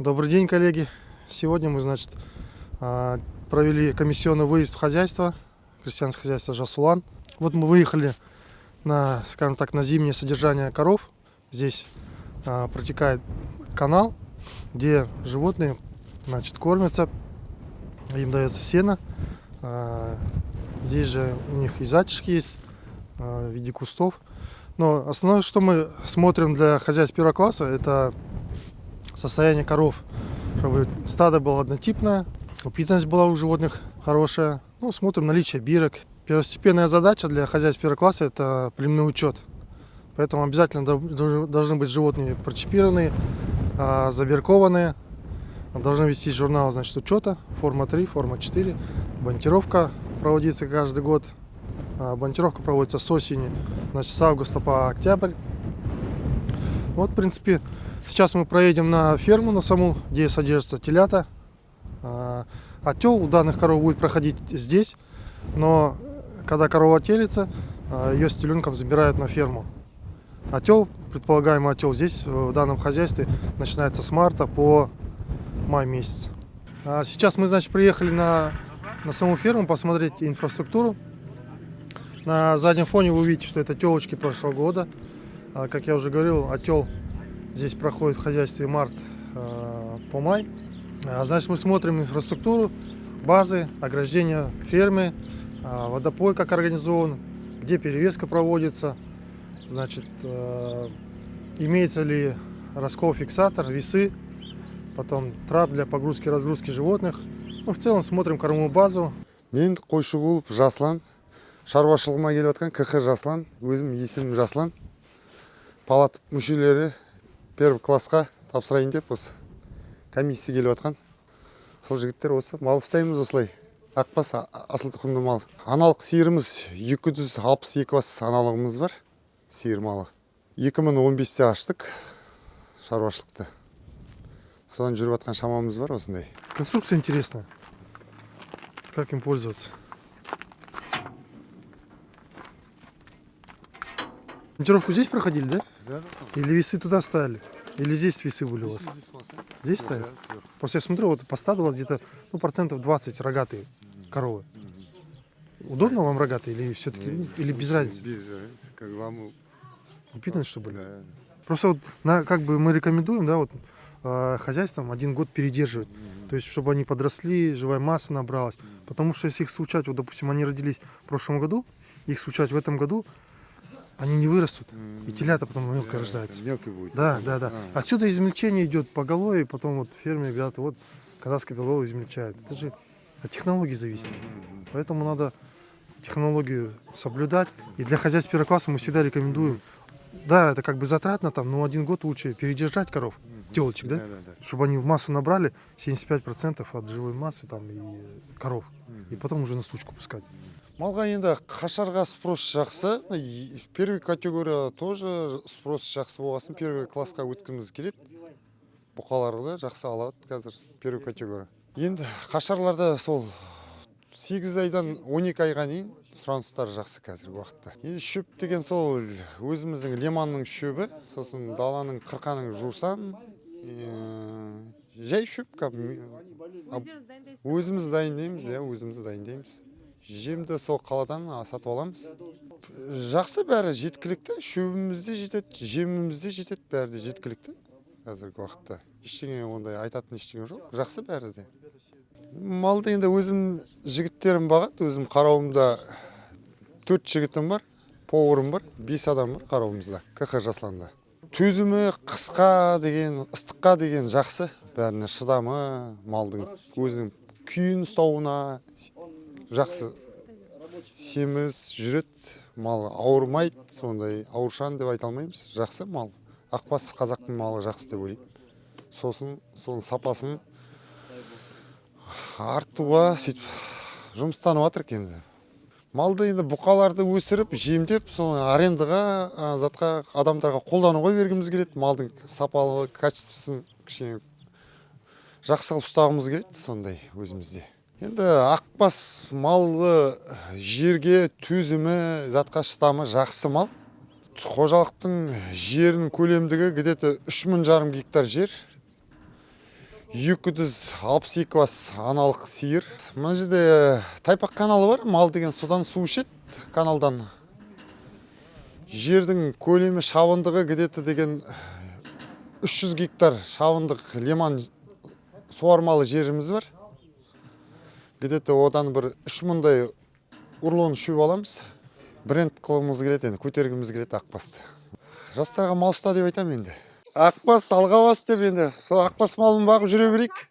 Добрый день, коллеги. Сегодня мы, провели комиссионный выезд в хозяйство, крестьянское хозяйство Жасулан. Вот мы выехали на, скажем так, на зимнее содержание коров. Здесь протекает канал, где животные, кормятся, им дается сено. Здесь же у них и затишки есть в виде кустов. Но основное, что мы смотрим для хозяйств первого класса, это состояние коров, чтобы стадо было однотипное, упитанность была у животных хорошая. Смотрим наличие бирок. Первостепенная задача для хозяйств первого класса – это племенной учет. Поэтому обязательно должны быть животные прочипированные, забиркованные. Должны вести журнал учета, форма 3, форма 4. Бонтировка проводится каждый год. Бонтировка проводится с осени, с августа по октябрь. Вот, в принципе, сейчас мы проедем на ферму, на саму, где содержатся телята. Отел у данных коров будет проходить здесь, но когда корова телится, ее с теленком забирают на ферму. Отел, предполагаемый отел здесь, в данном хозяйстве, начинается с марта по май месяц. Сейчас мы, приехали на саму ферму посмотреть инфраструктуру. На заднем фоне вы увидите, что это телочки прошлого года. Как я уже говорил, отел здесь проходит в хозяйстве март по май. Мы смотрим инфраструктуру, базы, ограждения фермы, водопой как организован, где перевеска проводится, имеется ли раскол-фиксатор, весы, потом трап для погрузки и разгрузки животных. В целом смотрим кормовую базу. Мен Қойшығұлов Жаслан, шаруашылығыма келіп жатқан КХ Жаслан, өзім есімім Жаслан. Палата мүшелері первый классқа тапсырайын деп осы комиссия келіп жатқан. Сол жігіттер осы мал ұстаймыз осылай. Ақбас асыл тұқымды мал. Аналық сиырымыз 262 бас аналығымыз бар. Сиыр малы. 2015-те аштық шаруашылықты. Содан жүріп жатқан шамамыз бар осындай. Конструкция интересная. Как им пользоваться? Монтировку здесь проходили, да? Да. Или весы туда ставили? Или здесь весы были у вас? Здесь ставили? Просто я смотрю, вот по стаду у вас где-то процентов 20 рогатые коровы. Удобно вам рогатые или все-таки или без разницы? Без разницы, как ламу. Упитанность, что были? Да. Просто мы рекомендуем, хозяйствам 1 год передерживать. То есть, чтобы они подросли, живая масса набралась. Потому что если их случать, допустим, они родились в прошлом году, их случать в этом году, они не вырастут. И телята потом мелко рождаются. Мелкий будет. Да. Отсюда измельчение идет поголовье, и потом фермеры говорят, казахское поголовье измельчает. Это же от технологий зависит. Поэтому надо технологию соблюдать. И для хозяйств первого класса мы всегда рекомендуем. Да, это затратно, но 1 год лучше передержать коров, телочек, да? Чтобы они в массу набрали 75% от живой массы и коров. И потом уже на сучку пускать. Малға енді қашарға спрос жақсы. Первый категория тоже спрос жақсы болғасын. Первый классқа өткіміз келеді. Бұқаларды жақсы алады қазір первый категория. Енді қашарларда сол 8 айдан 12 айға дейін сұраныстар жақсы қазіргі уақытта. Енді шөп деген сол өзіміздің леманның шөбі, сосын даланың қырқаның жусан, жай шөп. Өзіміз дайындаймыз. Жемді сол қаладан сатып аламыз. Жақсы бәрі жеткілікті. Шөбіміз де жетеді, жеміміз де жетеді, бәрі де жеткілікті қазіргі уақытта. Ештеңе ондай айтатын ештеңе жоқ. Жақсы бәрі де. Малды енді өзім жігіттерім бағады. Өзім қарауымда 4 жігітім бар, поварым бар, 5 адам бар қарауымызда, КХ Жасланда. Төзімі қысқа деген, ыстыққа деген жақсы. Бәріне шыдамы, малдың өзінің күйін ұстауына жақсы. Семіз жүреді, мал ауырмайды, сондай ауыршан деп айта алмаймыз. Жақсы мал. Ақбас қазақтың малы жақсы деп ойлаймын. Сосын соның сапасын артуға жұмыстанып жатыр екен. Малды енді бұқаларды өсіріп, жемдеп, соны арендаға, затқа, адамдарға қолдануға бергіміз келеді. Малдың сапалы, качествосын кішкене жақсы қылып ұстағымыз келеді, сондай өзімізде. Енді ақбас малғы жерге төзімі, затқа шыдамы жақсы мал. Қожалықтың жерінің көлемдігі где-то 3,5 гектар жер. 262 бас аналық сиыр. Мына жерде Тайпақ каналы бар, мал деген судан су ішеді каналдан. Жердің көлемі шабындығы где-то деген 300 гектар шабындық лиман суармалы жеріміз бар. Где-то одан бір 3000-дай урлон шөп аламыз. Бренд қылғымыз келеді, енді көтергіміз келеді Ақбасты. Жастарға мал ұста деп айтам енді. Ақбас алға бас деп енді. Сол Ақбас малын бағып жүре берейік.